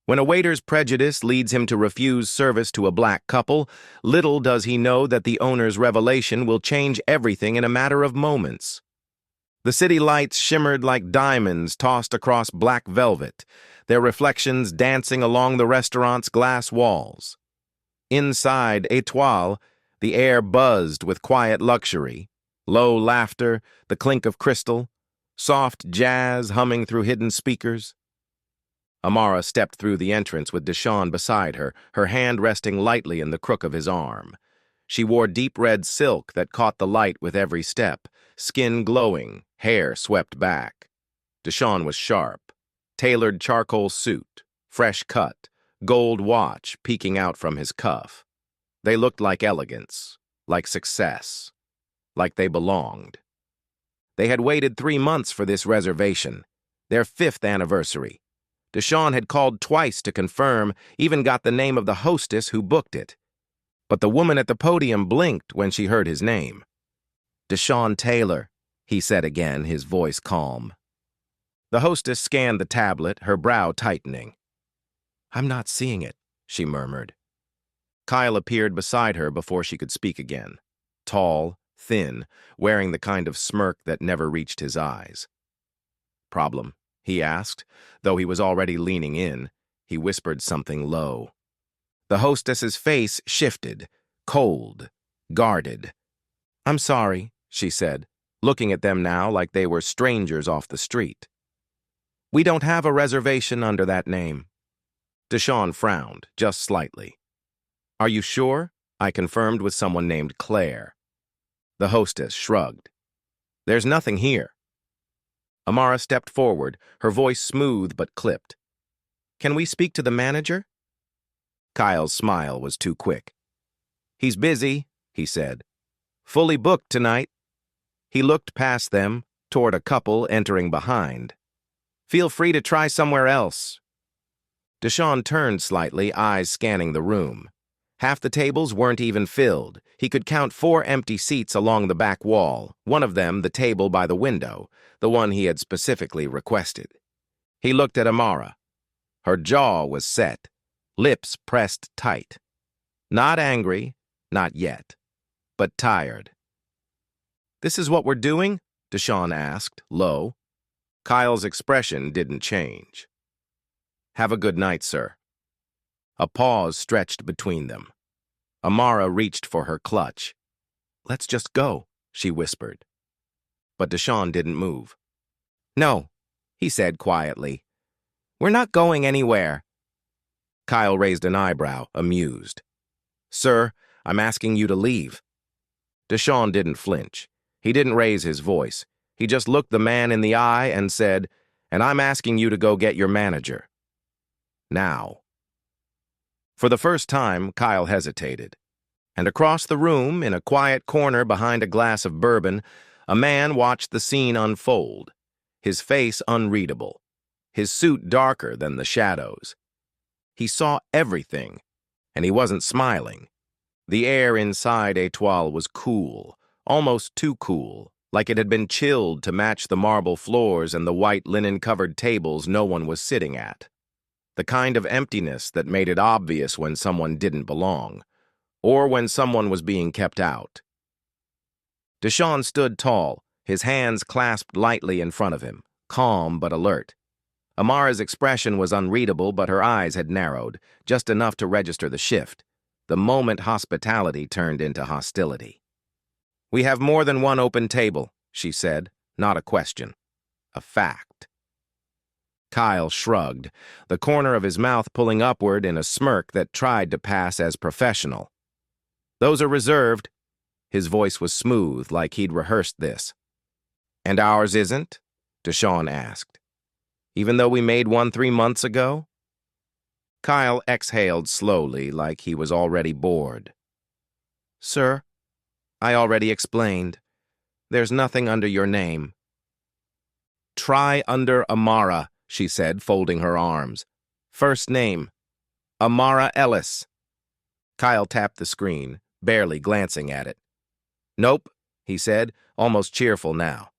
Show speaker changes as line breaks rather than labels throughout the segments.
When a waiter's prejudice leads him to refuse service to a black couple, little does he know that the owner's revelation will change everything in a matter of moments. The city lights shimmered like diamonds tossed across black velvet, their reflections dancing along the restaurant's glass walls. Inside Étoile, the air buzzed with quiet luxury, low laughter, the clink of crystal, soft jazz humming through hidden speakers. Amara stepped through the entrance with Deshawn beside her, her hand resting lightly in the crook of his arm. She wore deep red silk that caught the light with every step, skin glowing, hair swept back. Deshawn was sharp, tailored charcoal suit, fresh cut, gold watch peeking out from his cuff. They looked like elegance, like success, like they belonged. They had waited 3 months for this reservation, their 5th anniversary. Deshawn had called twice to confirm, even got the name of the hostess who booked it. But the woman at the podium blinked when she heard his name. "Deshawn Taylor," he said again, his voice calm. The hostess scanned the tablet, her brow tightening. "I'm not seeing it," she murmured. Kyle appeared beside her before she could speak again. Tall, thin, wearing the kind of smirk that never reached his eyes. "Problem?" he asked, though he was already leaning in. He whispered something low. The hostess's face shifted, cold, guarded. "I'm sorry," she said, looking at them now like they were strangers off the street. "We don't have a reservation under that name." Deshawn frowned, just slightly. "Are you sure?" I confirmed with someone named Claire. The hostess shrugged. "There's nothing here." Amara stepped forward, her voice smooth but clipped. "Can we speak to the manager?" Kyle's smile was too quick. "He's busy," he said. "Fully booked tonight." He looked past them, toward a couple entering behind. "Feel free to try somewhere else." Deshawn turned slightly, eyes scanning the room. Half the tables weren't even filled. He could count 4 empty seats along the back wall, one of them the table by the window, the one he had specifically requested. He looked at Amara. Her jaw was set, lips pressed tight. Not angry, not yet, but tired. "This is what we're doing?" Deshawn asked, low. Kyle's expression didn't change. "Have a good night, sir." A pause stretched between them. Amara reached for her clutch. "Let's just go," she whispered. But Deshawn didn't move. "No," he said quietly. "We're not going anywhere." Kyle raised an eyebrow, amused. "Sir, I'm asking you to leave." Deshawn didn't flinch. He didn't raise his voice. He just looked the man in the eye and said, "And I'm asking you to go get your manager. Now." For the first time, Kyle hesitated. And across the room, in a quiet corner behind a glass of bourbon, a man watched the scene unfold, his face unreadable, his suit darker than the shadows. He saw everything, and he wasn't smiling. The air inside Étoile was cool, almost too cool, like it had been chilled to match the marble floors and the white linen-covered tables no one was sitting at. The kind of emptiness that made it obvious when someone didn't belong, or when someone was being kept out. Deshawn stood tall, his hands clasped lightly in front of him, calm but alert. Amara's expression was unreadable, but her eyes had narrowed, just enough to register the shift, the moment hospitality turned into hostility. "We have more than one open table," she said, not a question, a fact. Kyle shrugged, the corner of his mouth pulling upward in a smirk that tried to pass as professional. "Those are reserved." His voice was smooth, like he'd rehearsed this. "And ours isn't?" Deshawn asked. "Even though we made one 3 months ago?" Kyle exhaled slowly, like he was already bored. "Sir, I already explained. There's nothing under your name." "Try under Amara," she said, folding her arms. "First name, Amara Ellis." Kyle tapped the screen, barely glancing at it. "Nope," he said, almost cheerful now.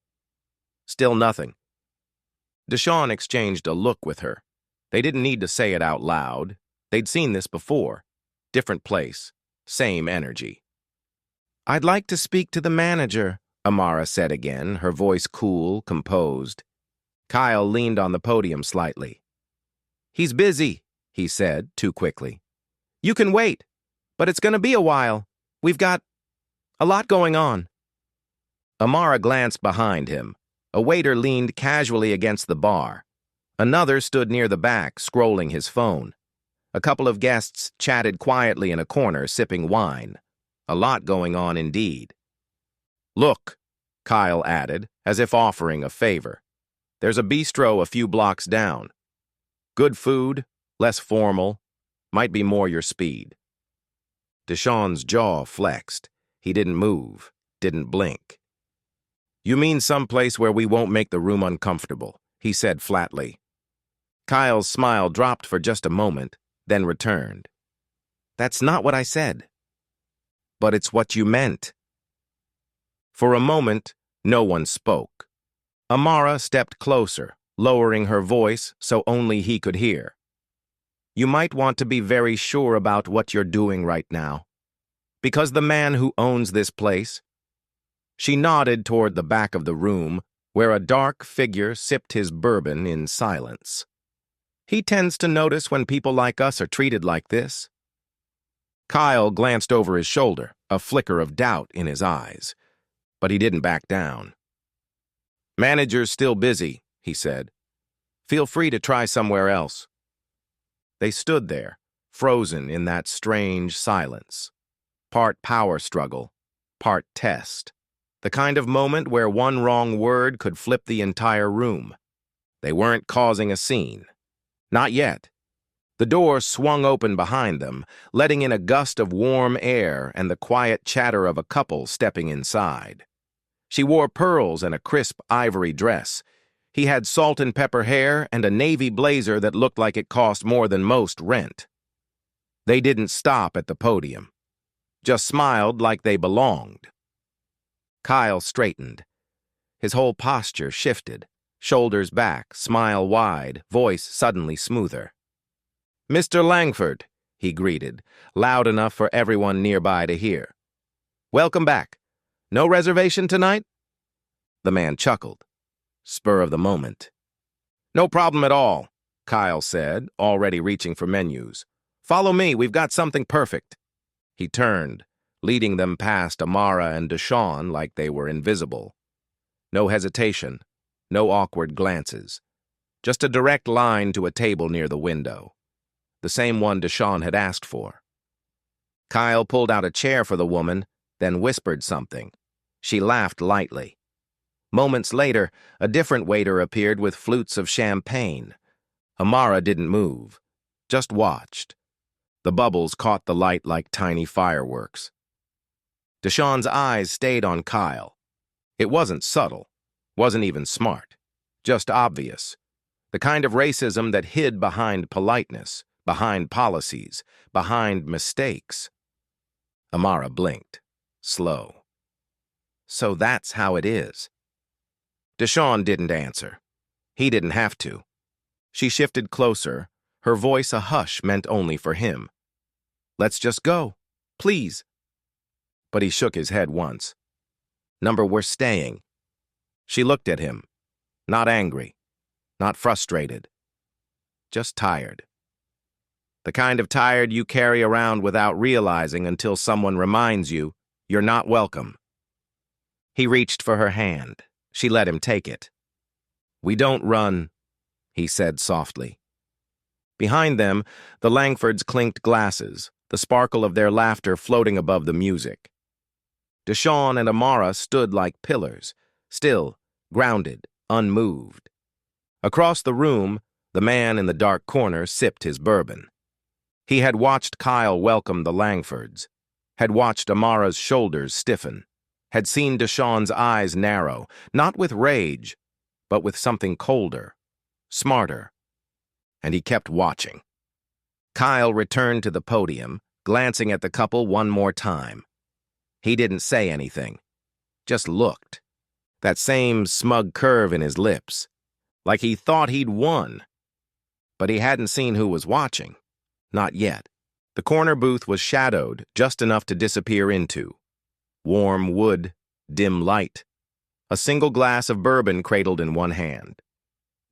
"Still nothing." Deshawn exchanged a look with her. They didn't need to say it out loud. They'd seen this before. Different place, same energy. "I'd like to speak to the manager," Amara said again, her voice cool, composed. Kyle leaned on the podium slightly. "He's busy," he said, too quickly. "You can wait, but it's going to be a while. We've got a lot going on." Amara glanced behind him. A waiter leaned casually against the bar. Another stood near the back, scrolling his phone. A couple of guests chatted quietly in a corner, sipping wine. A lot going on indeed. "Look," Kyle added, as if offering a favor. "There's a bistro a few blocks down. Good food, less formal, might be more your speed." Deshawn's jaw flexed. He didn't move, didn't blink. "You mean someplace where we won't make the room uncomfortable," he said flatly. Kyle's smile dropped for just a moment, then returned. "That's not what I said." "But it's what you meant." For a moment, no one spoke. Amara stepped closer, lowering her voice so only he could hear. "You might want to be very sure about what you're doing right now. Because the man who owns this place—" She nodded toward the back of the room, where a dark figure sipped his bourbon in silence. "He tends to notice when people like us are treated like this." Kyle glanced over his shoulder, a flicker of doubt in his eyes. But he didn't back down. "Manager's still busy," he said. "Feel free to try somewhere else." They stood there, frozen in that strange silence. Part power struggle, part test. The kind of moment where one wrong word could flip the entire room. They weren't causing a scene. Not yet. The door swung open behind them, letting in a gust of warm air and the quiet chatter of a couple stepping inside. She wore pearls and a crisp ivory dress. He had salt and pepper hair and a navy blazer that looked like it cost more than most rent. They didn't stop at the podium, just smiled like they belonged. Kyle straightened. His whole posture shifted, shoulders back, smile wide, voice suddenly smoother. "Mr. Langford," he greeted, loud enough for everyone nearby to hear. "Welcome back. No reservation tonight?" The man chuckled. Spur of the moment. "No problem at all," Kyle said, already reaching for menus. "Follow me, we've got something perfect." He turned, leading them past Amara and Deshawn like they were invisible. No hesitation, no awkward glances. Just a direct line to a table near the window. The same one Deshawn had asked for. Kyle pulled out a chair for the woman, then whispered something. She laughed lightly. Moments later, a different waiter appeared with flutes of champagne. Amara didn't move, just watched. The bubbles caught the light like tiny fireworks. Deshawn's eyes stayed on Kyle. It wasn't subtle, wasn't even smart, just obvious. The kind of racism that hid behind politeness, behind policies, behind mistakes. Amara blinked, slow. "So that's how it is." Deshawn didn't answer. He didn't have to. She shifted closer, her voice a hush meant only for him. "Let's just go, please." But he shook his head once. "Number, we're staying." She looked at him, not angry, not frustrated, just tired. The kind of tired you carry around without realizing until someone reminds you you're not welcome. He reached for her hand. She let him take it. "We don't run," he said softly. Behind them, the Langfords clinked glasses, the sparkle of their laughter floating above the music. Deshawn and Amara stood like pillars, still, grounded, unmoved. Across the room, the man in the dark corner sipped his bourbon. He had watched Kyle welcome the Langfords, had watched Amara's shoulders stiffen, had seen Deshawn's eyes narrow, not with rage, but with something colder, smarter. And he kept watching. Kyle returned to the podium, glancing at the couple one more time. He didn't say anything, just looked. That same smug curve in his lips, like he thought he'd won. But he hadn't seen who was watching. Not yet. The corner booth was shadowed just enough to disappear into. Warm wood, dim light. A single glass of bourbon cradled in one hand.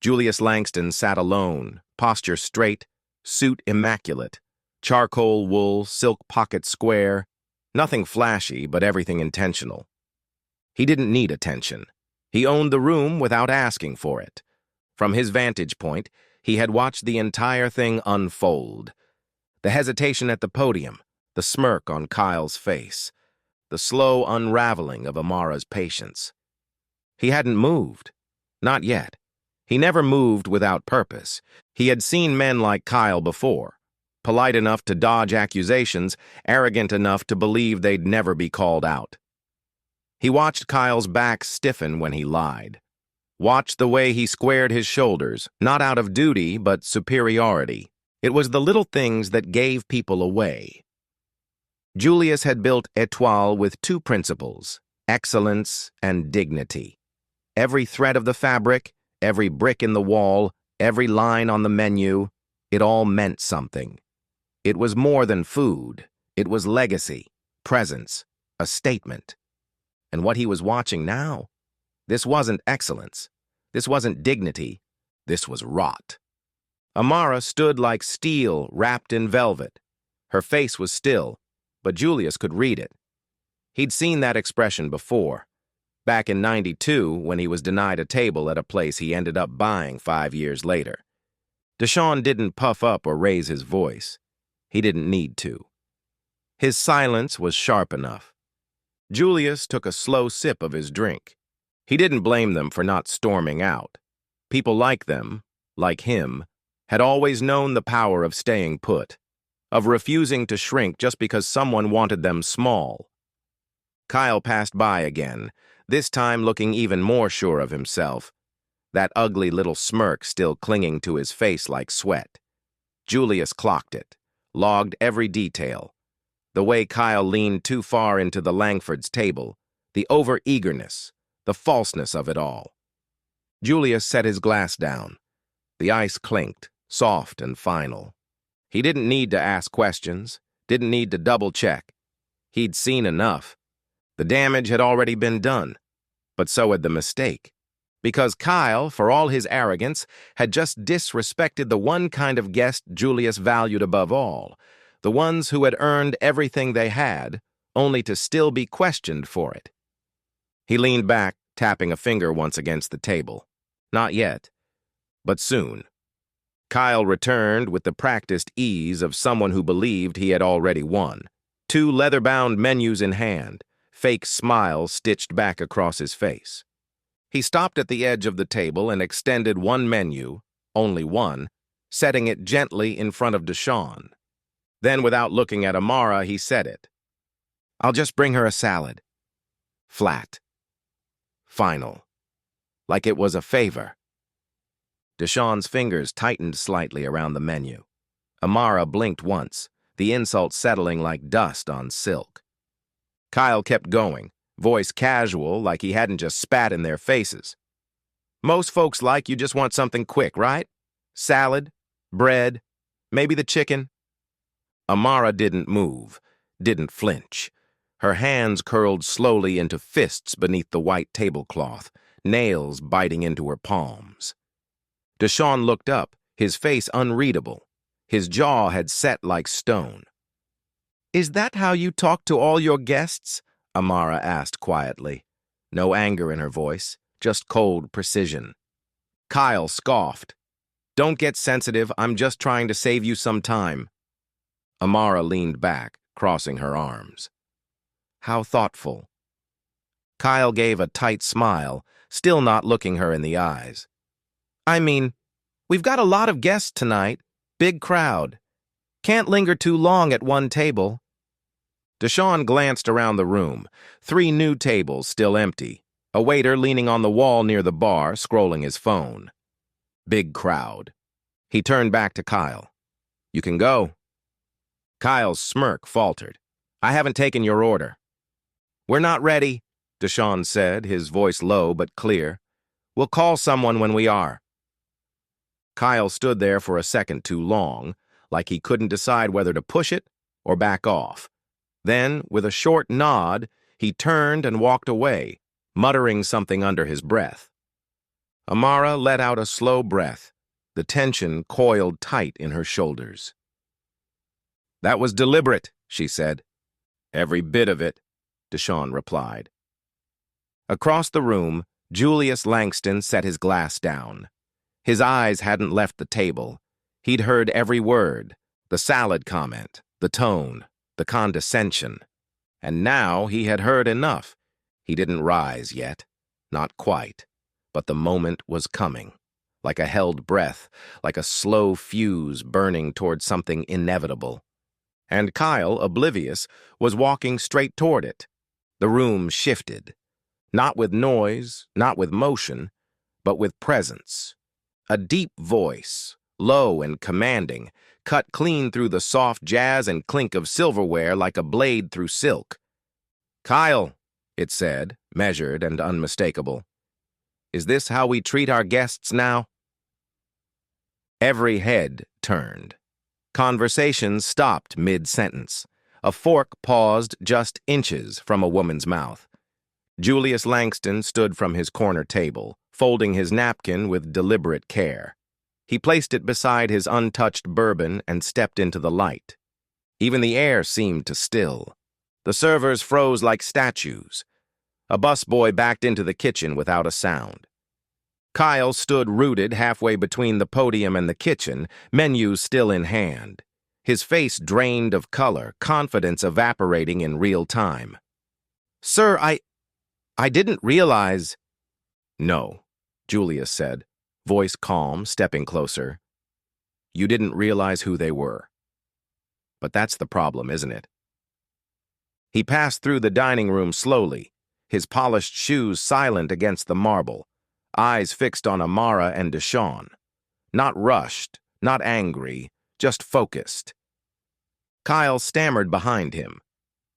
Julius Langston sat alone, posture straight, suit immaculate, charcoal wool, silk pocket square, nothing flashy, but everything intentional. He didn't need attention. He owned the room without asking for it. From his vantage point, he had watched the entire thing unfold. The hesitation at the podium, the smirk on Kyle's face, the slow unraveling of Amara's patience. He hadn't moved. Not yet. He never moved without purpose. He had seen men like Kyle before, polite enough to dodge accusations, arrogant enough to believe they'd never be called out. He watched Kyle's back stiffen when he lied. Watched the way he squared his shoulders, not out of duty, but superiority. It was the little things that gave people away. Julius had built Étoile with two principles, excellence and dignity. Every thread of the fabric, every brick in the wall, every line on the menu, it all meant something. It was more than food. It was legacy, presence, a statement. And what he was watching now? This wasn't excellence. This wasn't dignity. This was rot. Amara stood like steel wrapped in velvet. Her face was still, but Julius could read it. He'd seen that expression before. Back in '92, when he was denied a table at a place he ended up buying 5 years later. Deshawn didn't puff up or raise his voice. He didn't need to. His silence was sharp enough. Julius took a slow sip of his drink. He didn't blame them for not storming out. People like them, like him, had always known the power of staying put, of refusing to shrink just because someone wanted them small. Kyle passed by again, this time looking even more sure of himself, that ugly little smirk still clinging to his face like sweat. Julius clocked it, logged every detail. The way Kyle leaned too far into the Langford's table, the over-eagerness, the falseness of it all. Julius set his glass down. The ice clinked, soft and final. He didn't need to ask questions, didn't need to double-check. He'd seen enough. The damage had already been done, but so had the mistake. Because Kyle, for all his arrogance, had just disrespected the one kind of guest Julius valued above all, the ones who had earned everything they had, only to still be questioned for it. He leaned back, tapping a finger once against the table. Not yet, but soon. Kyle returned with the practiced ease of someone who believed he had already won. 2 leather-bound menus in hand, fake smiles stitched back across his face. He stopped at the edge of the table and extended one menu, only one, setting it gently in front of Deshawn. Then, without looking at Amara, he said it. "I'll just bring her a salad." Flat. Final. Like it was a favor. Deshawn's fingers tightened slightly around the menu. Amara blinked once, the insult settling like dust on silk. Kyle kept going, voice casual like he hadn't just spat in their faces. "Most folks like you just want something quick, right? Salad, bread, maybe the chicken." Amara didn't move, didn't flinch. Her hands curled slowly into fists beneath the white tablecloth, nails biting into her palms. Deshawn looked up, his face unreadable. His jaw had set like stone. "Is that how you talk to all your guests?" Amara asked quietly. No anger in her voice, just cold precision. Kyle scoffed. "Don't get sensitive, I'm just trying to save you some time." Amara leaned back, crossing her arms. How thoughtful. Kyle gave a tight smile, still not looking her in the eyes. "I mean, we've got a lot of guests tonight, big crowd. Can't linger too long at one table." Deshawn glanced around the room, 3 new tables still empty, a waiter leaning on the wall near the bar, scrolling his phone. Big crowd. He turned back to Kyle. "You can go." Kyle's smirk faltered. "I haven't taken your order." "We're not ready," Deshawn said, his voice low but clear. "We'll call someone when we are." Kyle stood there for a second too long, like he couldn't decide whether to push it or back off. Then, with a short nod, he turned and walked away, muttering something under his breath. Amara let out a slow breath, the tension coiled tight in her shoulders. "That was deliberate," she said. "Every bit of it," Deshawn replied. Across the room, Julius Langston set his glass down. His eyes hadn't left the table. He'd heard every word, the salad comment, the tone, the condescension. And now he had heard enough. He didn't rise yet. Not quite. But the moment was coming. Like a held breath, like a slow fuse burning toward something inevitable. And Kyle, oblivious, was walking straight toward it. The room shifted. Not with noise, not with motion, but with presence. A deep voice, low and commanding, cut clean through the soft jazz and clink of silverware like a blade through silk. "Kyle," it said, measured and unmistakable. "Is this how we treat our guests now?" Every head turned. Conversation stopped mid-sentence. A fork paused just inches from a woman's mouth. Julius Langston stood from his corner table, folding his napkin with deliberate care. He placed it beside his untouched bourbon and stepped into the light. Even the air seemed to still. The servers froze like statues. A busboy backed into the kitchen without a sound. Kyle stood rooted halfway between the podium and the kitchen, menus still in hand. His face drained of color, confidence evaporating in real time. "Sir, I didn't realize—" "No," Julius said, voice calm, stepping closer. "You didn't realize who they were. But that's the problem, isn't it?" He passed through the dining room slowly, his polished shoes silent against the marble, eyes fixed on Amara and Deshawn. Not rushed, not angry, just focused. Kyle stammered behind him.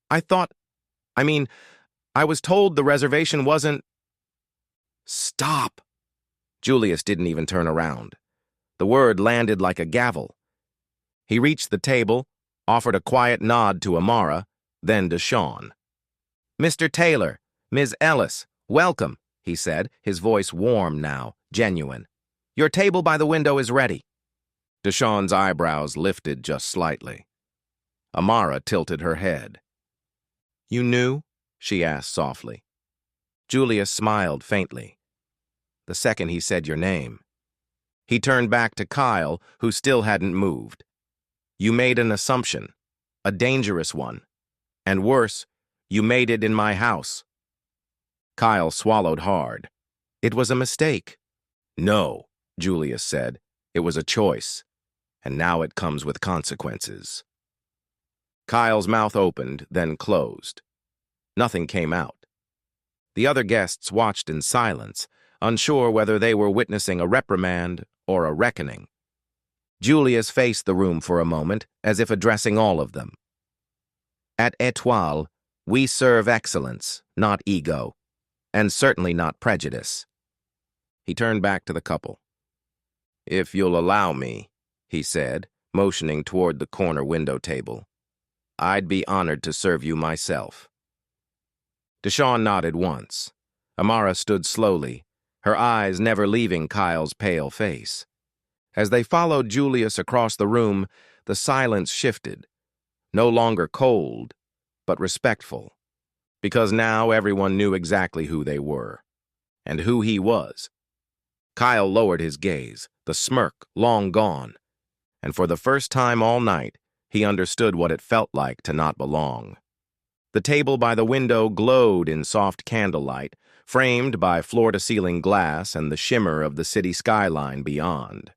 I was told the reservation wasn't—" "Stop!" Julius didn't even turn around. The word landed like a gavel. He reached the table, offered a quiet nod to Amara, then Deshawn. "Mr. Taylor, Ms. Ellis, welcome," he said, his voice warm now, genuine. "Your table by the window is ready." Deshawn's eyebrows lifted just slightly. Amara tilted her head. "You knew?" she asked softly. Julius smiled faintly. The second he said your name. He turned back to Kyle, who still hadn't moved. "You made an assumption, a dangerous one. And worse, you made it in my house." Kyle swallowed hard. It was a mistake. "No," Julius said. "It was a choice. And now it comes with consequences." Kyle's mouth opened, then closed. Nothing came out. The other guests watched in silence, unsure whether they were witnessing a reprimand or a reckoning. Julius faced the room for a moment, as if addressing all of them. "At Étoile, we serve excellence, not ego, and certainly not prejudice." He turned back to the couple. "If you'll allow me," he said, motioning toward the corner window table, "I'd be honored to serve you myself." Deshawn nodded once. Amara stood slowly, her eyes never leaving Kyle's pale face. As they followed Julius across the room, the silence shifted, no longer cold, but respectful, because now everyone knew exactly who they were, and who he was. Kyle lowered his gaze, the smirk long gone, and for the first time all night, he understood what it felt like to not belong. The table by the window glowed in soft candlelight, framed by floor-to-ceiling glass and the shimmer of the city skyline beyond.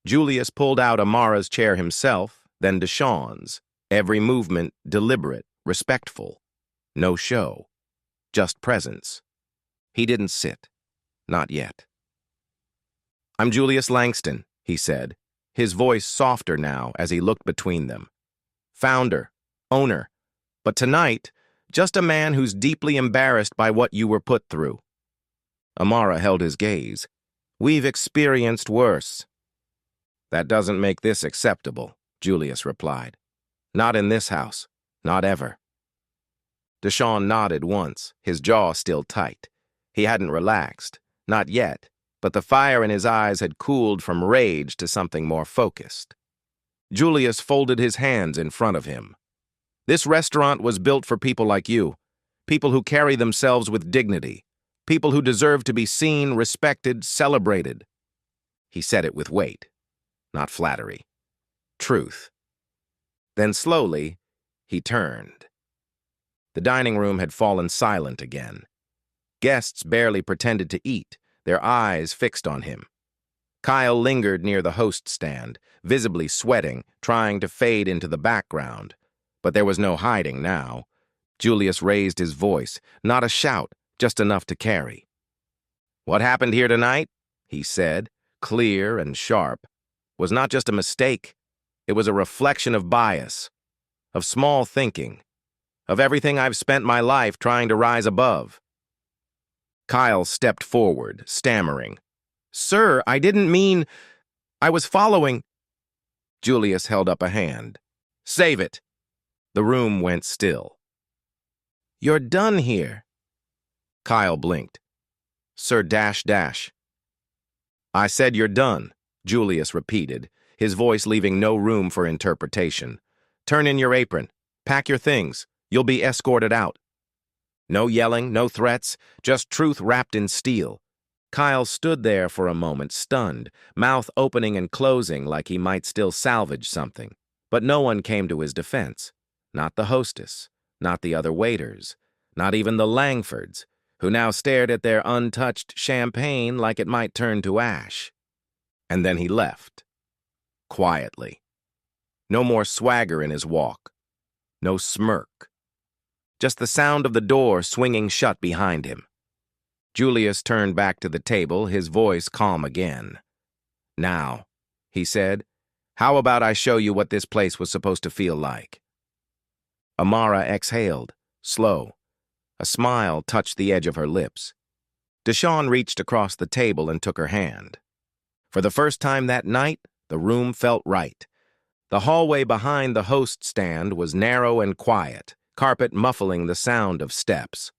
Julius pulled out Amara's chair himself, then Deshawn's, every movement deliberate, respectful. No show, just presence. He didn't sit, not yet. "I'm Julius Langston," he said, his voice softer now as he looked between them. "Founder, owner, but tonight, just a man who's deeply embarrassed by what you were put through." Amara held his gaze. "We've experienced worse. That doesn't make this acceptable, Julius replied. Not in this house. Not ever. Deshawn nodded once, his jaw still tight. He hadn't relaxed. Not yet, but the fire in his eyes had cooled from rage to something more focused. Julius folded his hands in front of him. This restaurant was built for people like you, people who carry themselves with dignity, people who deserve to be seen, respected, celebrated. He said it with weight, not flattery. Truth. Then slowly, he turned. The dining room had fallen silent again. Guests barely pretended to eat, their eyes fixed on him. Kyle lingered near the host stand, visibly sweating, trying to fade into the background. But there was no hiding now. Julius raised his voice, not a shout, just enough to carry. What happened here tonight, he said, clear and sharp, was not just a mistake. It was a reflection of bias, of small thinking, of everything I've spent my life trying to rise above. Kyle stepped forward, stammering. Sir, I didn't mean... I was following... Julius held up a hand. Save it. The room went still. You're done here. Kyle blinked. Sir dash dash. I said you're done, Julius repeated, his voice leaving no room for interpretation. Turn in your apron. Pack your things. You'll be escorted out. No yelling, no threats, just truth wrapped in steel. Kyle stood there for a moment, stunned, mouth opening and closing like he might still salvage something. But no one came to his defense. Not the hostess, not the other waiters, not even the Langfords, who now stared at their untouched champagne like it might turn to ash. And then he left. Quietly. No more swagger in his walk. No smirk. Just the sound of the door swinging shut behind him. Julius turned back to the table, his voice calm again. Now, he said, how about I show you what this place was supposed to feel like? Amara exhaled, slow. A smile touched the edge of her lips. Deshawn reached across the table and took her hand. For the first time that night, the room felt right. The hallway behind the host stand was narrow and quiet, carpet muffling the sound of steps.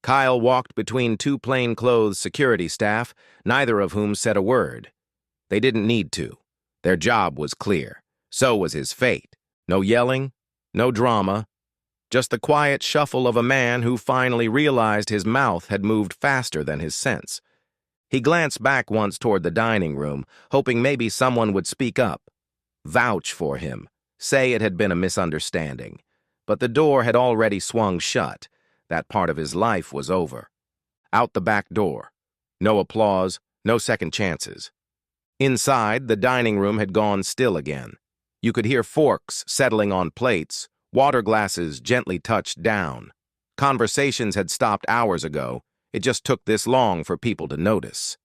Kyle walked between two plainclothes security staff, neither of whom said a word. They didn't need to. Their job was clear. So was his fate. No yelling, no drama, just the quiet shuffle of a man who finally realized his mouth had moved faster than his sense. He glanced back once toward the dining room, hoping maybe someone would speak up, vouch for him, say it had been a misunderstanding. But the door had already swung shut. That part of his life was over. Out the back door. No applause, no second chances. Inside, the dining room had gone still again. You could hear forks settling on plates, water glasses gently touched down. Conversations had stopped hours ago. It just took this long for people to notice.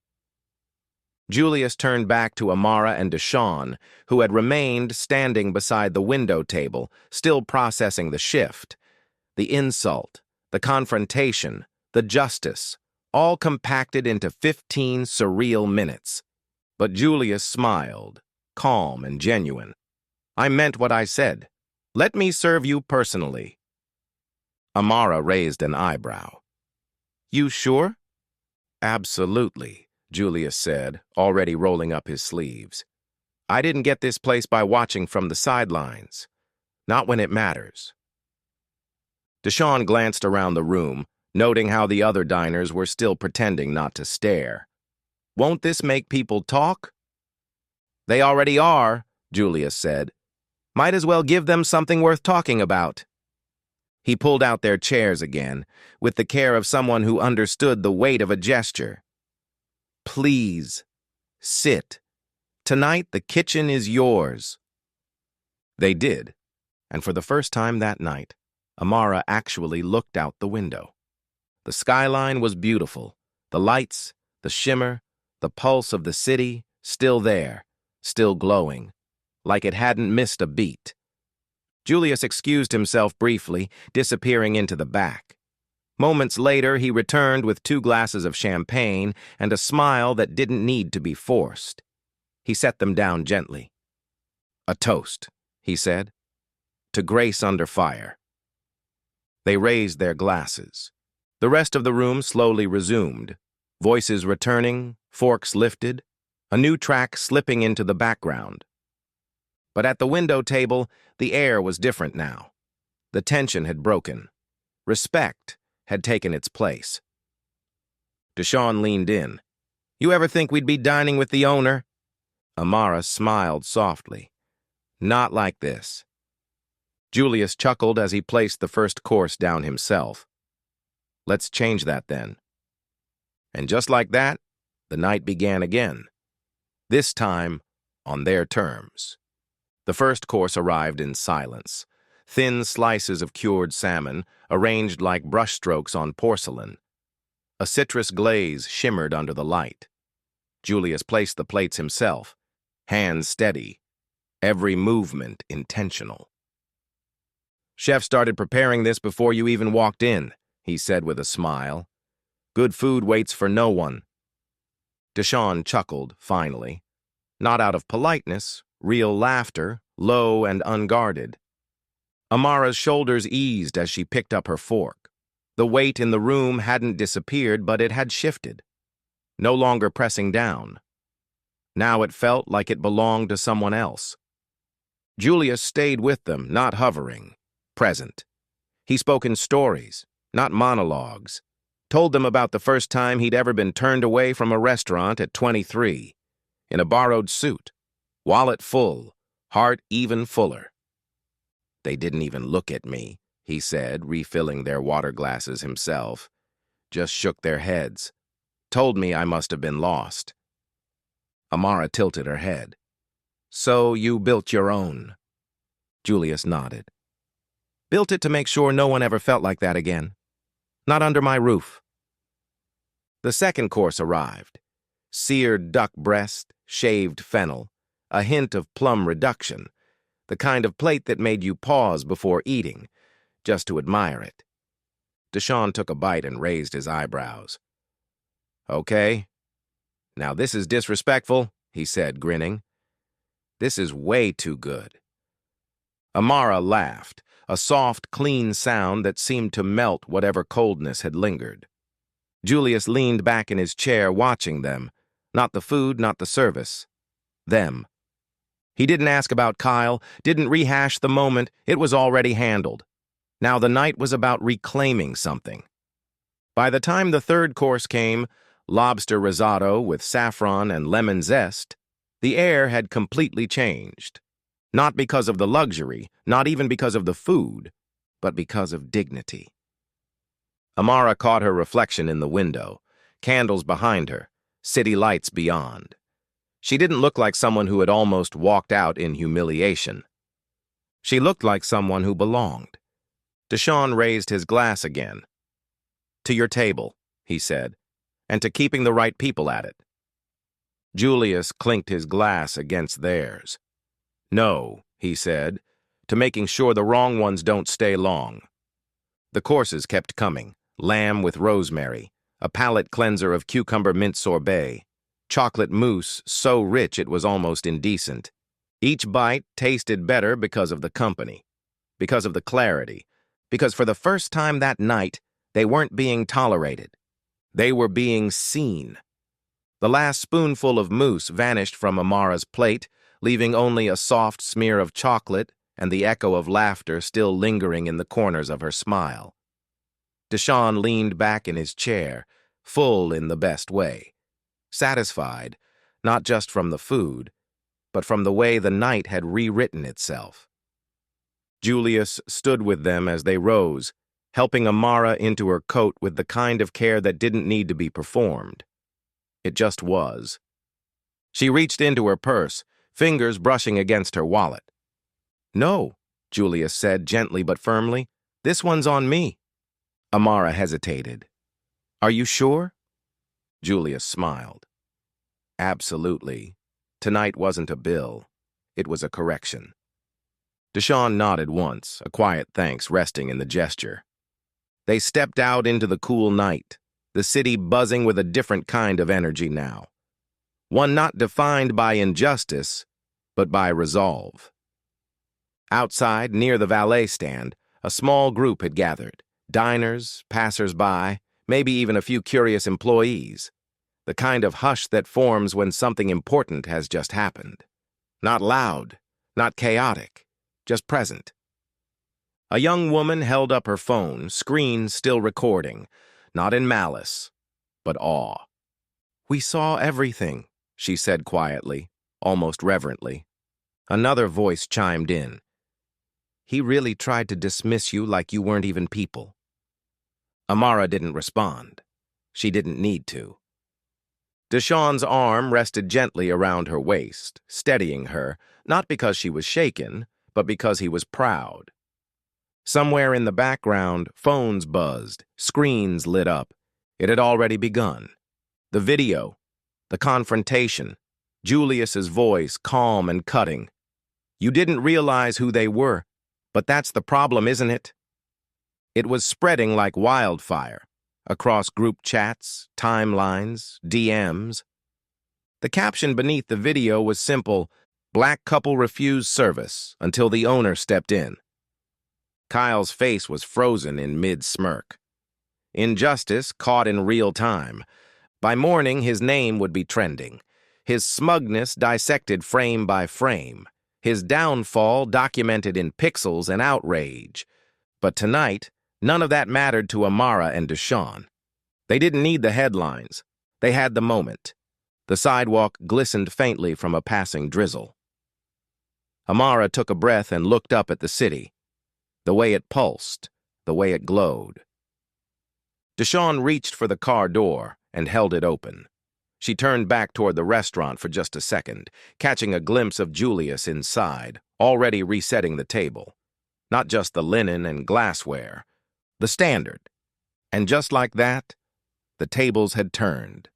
Julius turned back to Amara and Deshawn, who had remained standing beside the window table, still processing the shift. The insult, the confrontation, the justice, all compacted into 15 surreal minutes. But Julius smiled, calm and genuine. I meant what I said. Let me serve you personally. Amara raised an eyebrow. You sure? Absolutely, Julius said, already rolling up his sleeves. I didn't get this place by watching from the sidelines. Not when it matters. Deshawn glanced around the room, noting how the other diners were still pretending not to stare. Won't this make people talk? They already are, Julius said. Might as well give them something worth talking about. He pulled out their chairs again, with the care of someone who understood the weight of a gesture. Please, sit. Tonight the kitchen is yours. They did, and for the first time that night, Amara actually looked out the window. The skyline was beautiful, the lights, the shimmer, the pulse of the city, still there, still glowing, like it hadn't missed a beat. Julius excused himself briefly, disappearing into the back. Moments later, he returned with 2 glasses of champagne and a smile that didn't need to be forced. He set them down gently. "A toast," he said, "to grace under fire." They raised their glasses. The rest of the room slowly resumed, voices returning, forks lifted, a new track slipping into the background. But at the window table, the air was different now. The tension had broken. Respect had taken its place. Deshawn leaned in. "You ever think we'd be dining with the owner?" Amara smiled softly. "Not like this." Julius chuckled as he placed the first course down himself. "Let's change that then." And just like that, the night began again. This time, on their terms. The first course arrived in silence. Thin slices of cured salmon, arranged like brushstrokes on porcelain. A citrus glaze shimmered under the light. Julius placed the plates himself, hands steady, every movement intentional. "Chef started preparing this before you even walked in," he said with a smile. "Good food waits for no one." Deshawn chuckled, finally. Not out of politeness, real laughter, low and unguarded. Amara's shoulders eased as she picked up her fork. The weight in the room hadn't disappeared, but it had shifted. No longer pressing down. Now it felt like it belonged to someone else. Julius stayed with them, not hovering, present. He spoke in stories, not monologues. Told them about the first time he'd ever been turned away from a restaurant at 23, in a borrowed suit, wallet full, heart even fuller. "They didn't even look at me," he said, refilling their water glasses himself. "Just shook their heads. Told me I must have been lost." Amara tilted her head. "So you built your own?" Julius nodded. "Built it to make sure no one ever felt like that again. Not under my roof." The second course arrived. Seared duck breast, shaved fennel, a hint of plum reduction, the kind of plate that made you pause before eating, just to admire it. Deshawn took a bite and raised his eyebrows. "Okay. Now this is disrespectful," he said, grinning. "This is way too good." Amara laughed, a soft, clean sound that seemed to melt whatever coldness had lingered. Julius leaned back in his chair, watching them. Not the food, not the service. Them. He didn't ask about Kyle, didn't rehash the moment, it was already handled. Now the night was about reclaiming something. By the time the third course came, lobster risotto with saffron and lemon zest, the air had completely changed. Not because of the luxury, not even because of the food, but because of dignity. Amara caught her reflection in the window, candles behind her, city lights beyond. She didn't look like someone who had almost walked out in humiliation. She looked like someone who belonged. Deshawn raised his glass again. "To your table," he said, "and to keeping the right people at it." Julius clinked his glass against theirs. "No," he said, "to making sure the wrong ones don't stay long." The courses kept coming. Lamb with rosemary, a palate cleanser of cucumber mint sorbet, chocolate mousse so rich it was almost indecent. Each bite tasted better because of the company, because of the clarity, because for the first time that night, they weren't being tolerated. They were being seen. The last spoonful of mousse vanished from Amara's plate, leaving only a soft smear of chocolate and the echo of laughter still lingering in the corners of her smile. Deshawn leaned back in his chair, full in the best way. Satisfied, not just from the food, but from the way the night had rewritten itself. Julius stood with them as they rose, helping Amara into her coat with the kind of care that didn't need to be performed. It just was. She reached into her purse, fingers brushing against her wallet. "No," Julius said gently but firmly. "This one's on me." Amara hesitated. "Are you sure?" Julius smiled. "Absolutely. Tonight wasn't a bill. It was a correction." Deshawn nodded once, a quiet thanks resting in the gesture. They stepped out into the cool night, the city buzzing with a different kind of energy now. one not defined by injustice, but by resolve. Outside, near the valet stand, a small group had gathered. Diners, passers-by, maybe even a few curious employees. The kind of hush that forms when something important has just happened. Not loud, not chaotic, just present. A young woman held up her phone, screen still recording, not in malice, but awe. "We saw everything," she said quietly, almost reverently. Another voice chimed in. "He really tried to dismiss you like you weren't even people." Amara didn't respond. She didn't need to. Deshawn's arm rested gently around her waist, steadying her, not because she was shaken, but because he was proud. Somewhere in the background, phones buzzed, screens lit up. It had already begun. The video, the confrontation, Julius's voice calm and cutting. "You didn't realize who they were, but that's the problem, isn't it?" It was spreading like wildfire, across group chats, timelines, DMs. The caption beneath the video was simple: "Black couple refused service until the owner stepped in." Kyle's face was frozen in mid-smirk. Injustice caught in real time. By morning, his name would be trending. His smugness dissected frame by frame. His downfall documented in pixels and outrage. But tonight, none of that mattered to Amara and Deshawn. They didn't need the headlines. They had the moment. The sidewalk glistened faintly from a passing drizzle. Amara took a breath and looked up at the city. The way it pulsed, the way it glowed. Deshawn reached for the car door and held it open. She turned back toward the restaurant for just a second, catching a glimpse of Julius inside, already resetting the table. Not just the linen and glassware, the standard. And just like that, the tables had turned.